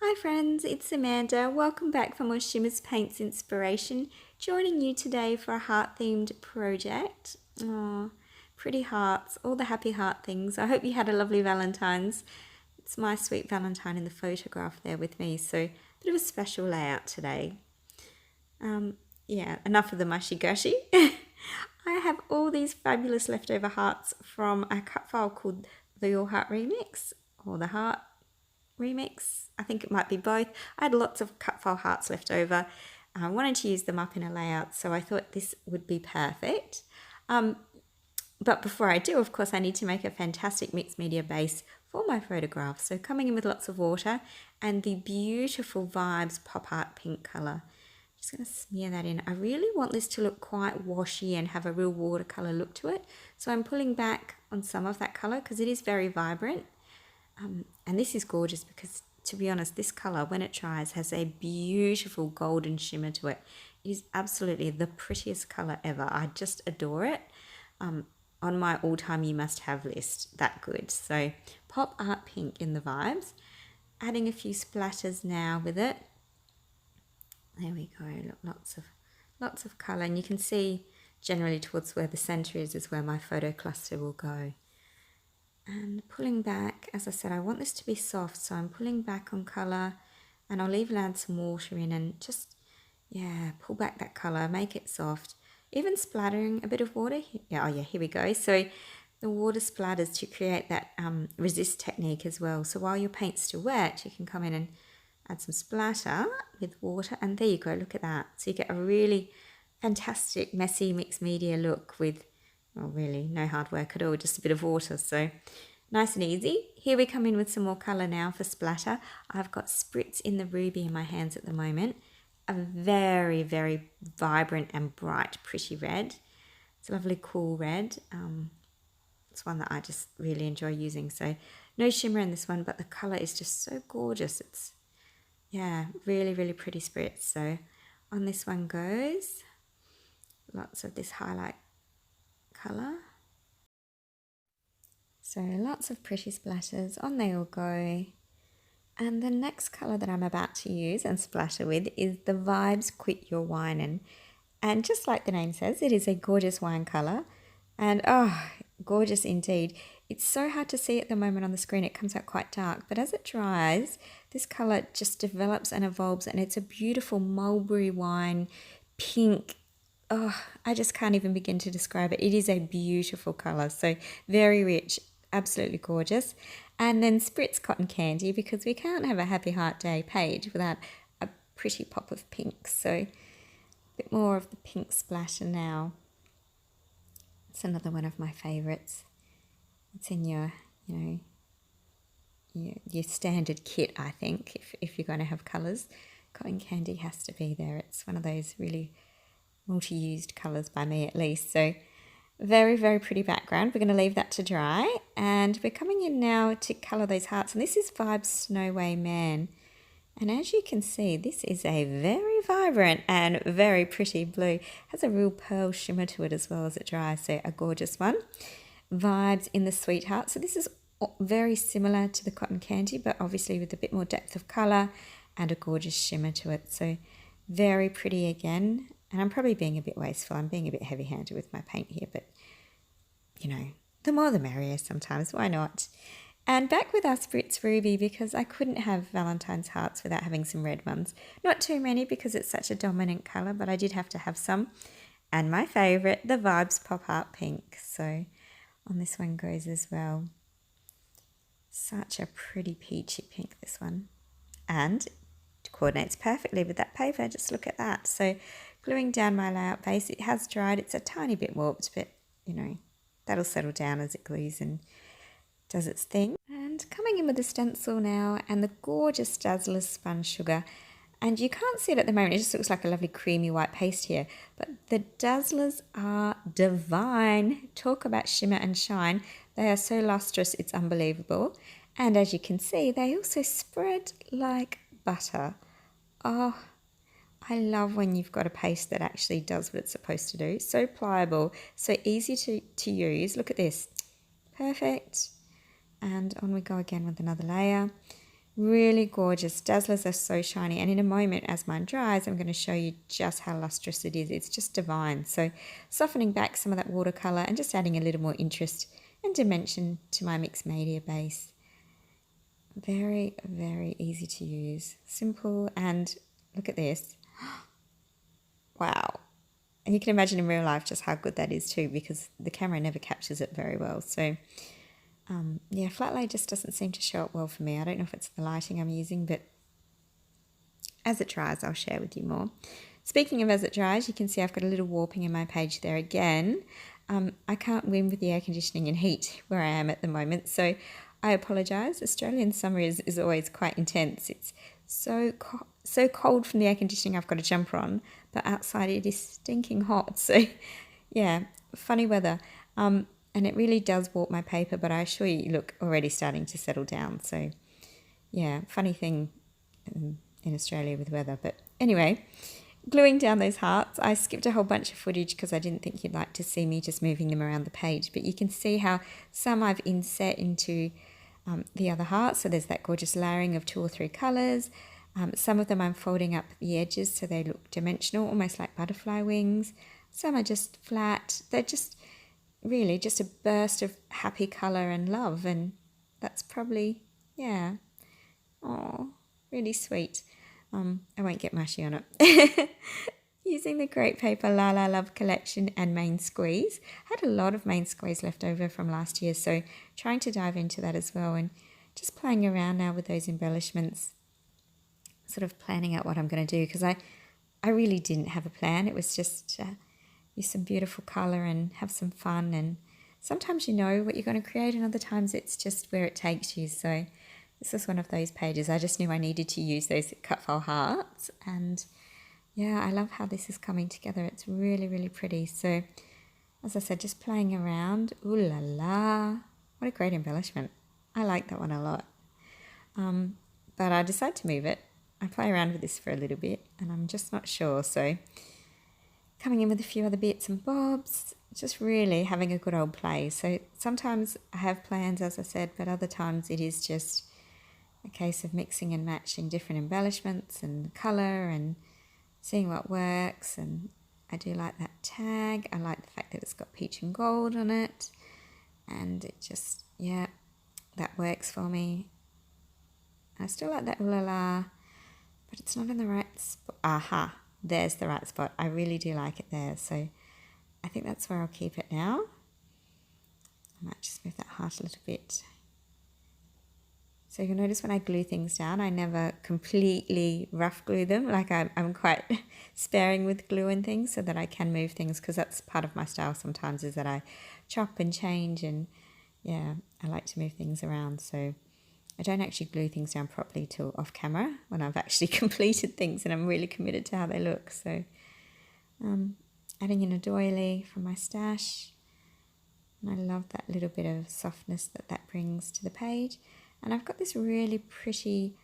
Hi friends, it's Amanda. Welcome back for more Shimmerz Paints inspiration. Joining you today for a heart-themed project. Oh, pretty hearts, all the happy heart things. I hope you had a lovely Valentine's. It's my sweet Valentine in the photograph there with me, so a bit of a special layout today. Yeah, enough of the mushy-gushy. I have all these fabulous leftover hearts from a cut file called the Your Heart Remix, or the Heart Remix. I think it might be both. I had lots of cut file hearts left over. I wanted to use them up in a layout, so I thought this would be perfect. But before I do, of course, I need to make a fantastic mixed media base for my photograph. So coming in with lots of water and the beautiful Vibes Pop Art pink colour. Just going to smear that in. I really want this to look quite washy and have a real watercolour look to it. So I'm pulling back on some of that colour because it is very vibrant. And this is gorgeous because, to be honest, this colour, when it dries, has a beautiful golden shimmer to it. It is absolutely the prettiest colour ever. I just adore it. On my all-time you must have list, that good. So Pop Art Pink in the Vibes. Adding a few splatters now with it. There we go, lots of colour. And you can see generally towards where the centre is where my photo cluster will go. And pulling back, as I said, I want this to be soft, so I'm pulling back on colour, and I'll even add some water in and just, yeah, pull back that colour, make it soft. Even splattering a bit of water. Yeah, oh yeah, here we go. So the water splatters to create that resist technique as well. So while your paint's still wet, you can come in and add some splatter with water, and there you go, look at that. So you get a really fantastic messy mixed media look with, well, really no hard work at all, just a bit of water. So nice and easy. Here we come in with some more colour now for splatter. I've got Spritz in the Ruby in my hands at the moment. A very, very vibrant and bright, pretty red. It's a lovely cool red. It's one that I just really enjoy using. So no shimmer in this one, but the colour is just so gorgeous. It's, yeah, really, really pretty Spritz. So on this one goes lots of this highlight colour. So lots of pretty splatters, on they all go. And the next colour that I'm about to use and splatter with is the Vibes Quit Your Whinin'. And just like the name says, it is a gorgeous wine colour. And oh, gorgeous indeed. It's so hard to see at the moment on the screen, it comes out quite dark. But as it dries, this colour just develops and evolves, and it's a beautiful mulberry wine, pink. Oh, I just can't even begin to describe it. It is a beautiful colour, so very rich, absolutely gorgeous. And then Spritz Cotton Candy, because we can't have a Happy Heart Day page without a pretty pop of pink. So a bit more of the pink splatter now. It's another one of my favourites. It's in your, your standard kit, I think, if you're going to have colours. Cotton Candy has to be there. It's one of those really multi-used colours by me at least. So very, very pretty background. We're going to leave that to dry, and we're coming in now to colour those hearts. And this is Vibes Snow Way Man. And as you can see, this is a very vibrant and very pretty blue. Has a real pearl shimmer to it as well as it dries, so a gorgeous one. Vibes in the Sweetheart. So this is very similar to the Cotton Candy, but obviously with a bit more depth of colour and a gorgeous shimmer to it. So very pretty again. And I'm probably being a bit wasteful. I'm being a bit heavy-handed with my paint here, but, the more the merrier sometimes. Why not? And back with our Spritz Ruby, because I couldn't have Valentine's hearts without having some red ones. Not too many because it's such a dominant colour, but I did have to have some. And my favourite, the Vibes Pop Art Pink. So on this one goes as well. Such a pretty peachy pink, this one. And it coordinates perfectly with that paper. Just look at that. So gluing down my layout base, it has dried. It's a tiny bit warped, but, that'll settle down as it glues and does its thing. And coming in with the stencil now and the gorgeous Dazzler's Spun Sugar. And you can't see it at the moment, it just looks like a lovely creamy white paste here. But the Dazzlers are divine. Talk about shimmer and shine. They are so lustrous, it's unbelievable. And as you can see, they also spread like butter. Oh, I love when you've got a paste that actually does what it's supposed to do. So pliable, so easy to use. Look at this. Perfect. And on we go again with another layer. Really gorgeous. Dazzlers are so shiny, and in a moment as mine dries, I'm going to show you just how lustrous it is. It's just divine. So softening back some of that watercolour and just adding a little more interest and dimension to my mixed media base. Very, very easy to use. Simple, and look at this. Wow. And you can imagine in real life just how good that is too, because the camera never captures it very well. So yeah, flat lay just doesn't seem to show up well for me. I don't know if it's the lighting I'm using, but as it dries, I'll share with you more. Speaking of as it dries, you can see I've got a little warping in my page there again. I can't win with the air conditioning and heat where I am at the moment, so I apologise. Australian summer is always quite intense. It's so cold from the air conditioning I've got a jumper on, but outside it is stinking hot. So yeah, funny weather. And it really does warp my paper, but I assure you, look, already starting to settle down. So yeah, funny thing in Australia with weather. But anyway, gluing down those hearts, I skipped a whole bunch of footage because I didn't think you'd like to see me just moving them around the page. But you can see how some I've inset into the other hearts. So there's that gorgeous layering of 2 or 3 colours. Some of them I'm folding up the edges so they look dimensional, almost like butterfly wings. Some are just flat. They're just really just a burst of happy colour and love, and that's probably, yeah, oh, really sweet. I won't get mushy on it. Using the Great Paper La La Love collection and Main Squeeze. I had a lot of Main Squeeze left over from last year, so trying to dive into that as well, and just playing around now with those embellishments, sort of planning out what I'm going to do, because I really didn't have a plan. It was just use some beautiful colour and have some fun, and sometimes you know what you're going to create and other times it's just where it takes you. So this is one of those pages. I just knew I needed to use those cut file hearts, and yeah, I love how this is coming together. It's really, really pretty. So as I said, just playing around. Ooh la la, what a great embellishment. I like that one a lot. But I decided to move it. I play around with this for a little bit and I'm just not sure, so coming in with a few other bits and bobs, just really having a good old play. So sometimes I have plans, as I said, but other times it is just a case of mixing and matching different embellishments and colour and seeing what works. And I do like that tag. I like the fact that it's got peach and gold on it, and it just, yeah, that works for me. I still like that ooh la la, but it's not in the right spot. Aha, there's the right spot. I really do like it there, so I think that's where I'll keep it now. I might just move that heart a little bit. So you'll notice when I glue things down, I never completely rough glue them. Like I'm quite sparing with glue and things so that I can move things, because that's part of my style sometimes, is that I chop and change, and yeah, I like to move things around. So I don't actually glue things down properly till off camera when I've actually completed things and I'm really committed to how they look. So adding in a doily from my stash, and I love that little bit of softness that brings to the page. And I've got this really pretty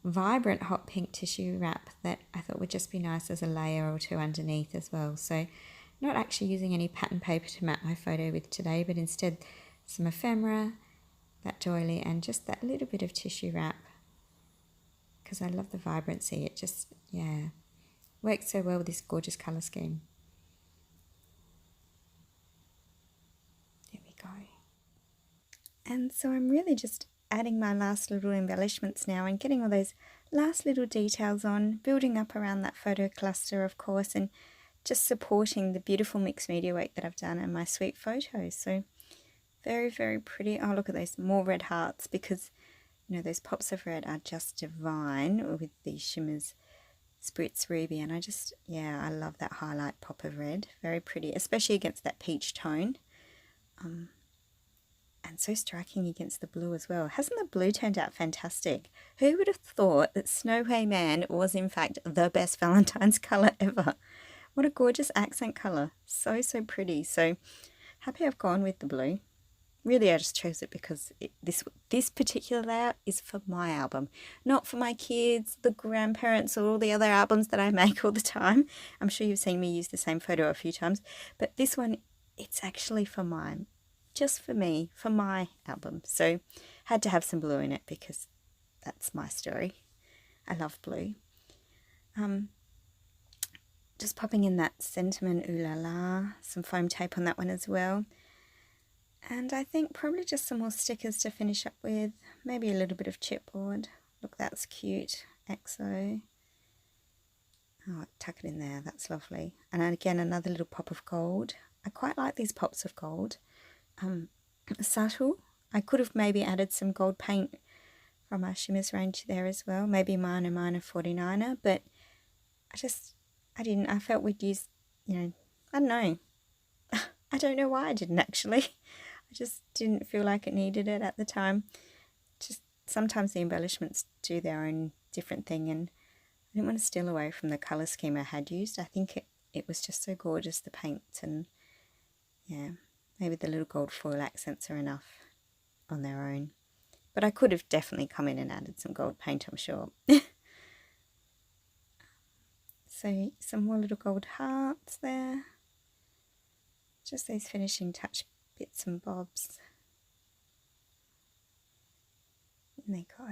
vibrant hot pink tissue wrap that I thought would just be nice as a layer or two underneath as well. So not actually using any pattern paper to map my photo with today, but instead some ephemera, that doily, and just that little bit of tissue wrap, because I love the vibrancy. It just, yeah, works so well with this gorgeous colour scheme. There we go. And so I'm really just adding my last little embellishments now and getting all those last little details on, building up around that photo cluster, of course, and just supporting the beautiful mixed media work that I've done and my sweet photos. So very, very pretty. Oh, look at those, more red hearts, because, you know, those pops of red are just divine with the Shimmerz Spritz Ruby. And I just, yeah, I love that highlight pop of red. Very pretty, especially against that peach tone. And so striking against the blue as well. Hasn't the blue turned out fantastic? Who would have thought that Snow Way Man was in fact the best Valentine's colour ever? What a gorgeous accent colour. So, so pretty. So happy I've gone with the blue. Really, I just chose it because this particular layout is for my album, not for my kids, the grandparents, or all the other albums that I make all the time. I'm sure you've seen me use the same photo a few times, but this one, it's actually for mine, just for me, for my album. So had to have some blue in it because that's my story. I love blue. Just popping in that Sentiment Ooh La La, some foam tape on that one as well. And I think probably just some more stickers to finish up with, maybe a little bit of chipboard. Look, that's cute, XO. Oh, tuck it in there, that's lovely. And again, another little pop of gold. I quite like these pops of gold. Subtle. I could have maybe added some gold paint from our Shimmerz range there as well. Maybe minor 49er, but I didn't. I felt we'd use, you know, I don't know. I don't know why I didn't actually. I just didn't feel like it needed it at the time. Just sometimes the embellishments do their own different thing, and I didn't want to steal away from the colour scheme I had used. I think it was just so gorgeous, the paints, and yeah, maybe the little gold foil accents are enough on their own. But I could have definitely come in and added some gold paint, I'm sure. So some more little gold hearts there. Just these finishing touch bits and bobs. And they go.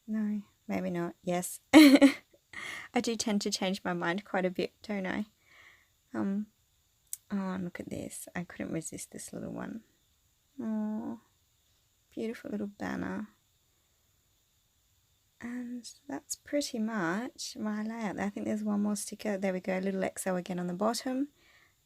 No, maybe not. Yes. I do tend to change my mind quite a bit, don't I? Oh, look at this. I couldn't resist this little one. Oh, beautiful little banner. And that's pretty much my layout. I think there's one more sticker. There we go, a little XO again on the bottom.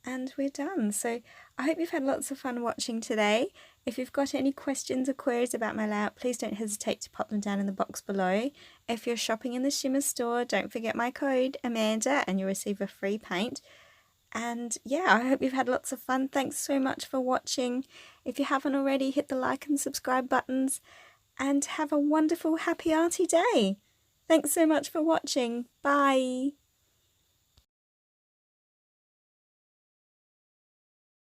And we're done. So I hope you've had lots of fun watching today. If you've got any questions or queries about my layout, please don't hesitate to pop them down in the box below. If you're shopping in the Shimmerz store, don't forget my code Amanda and you'll receive a free paint. And yeah, I hope you've had lots of fun. Thanks so much for watching. If you haven't already, hit the like and subscribe buttons. And have a wonderful, happy, arty day. Thanks so much for watching. Bye.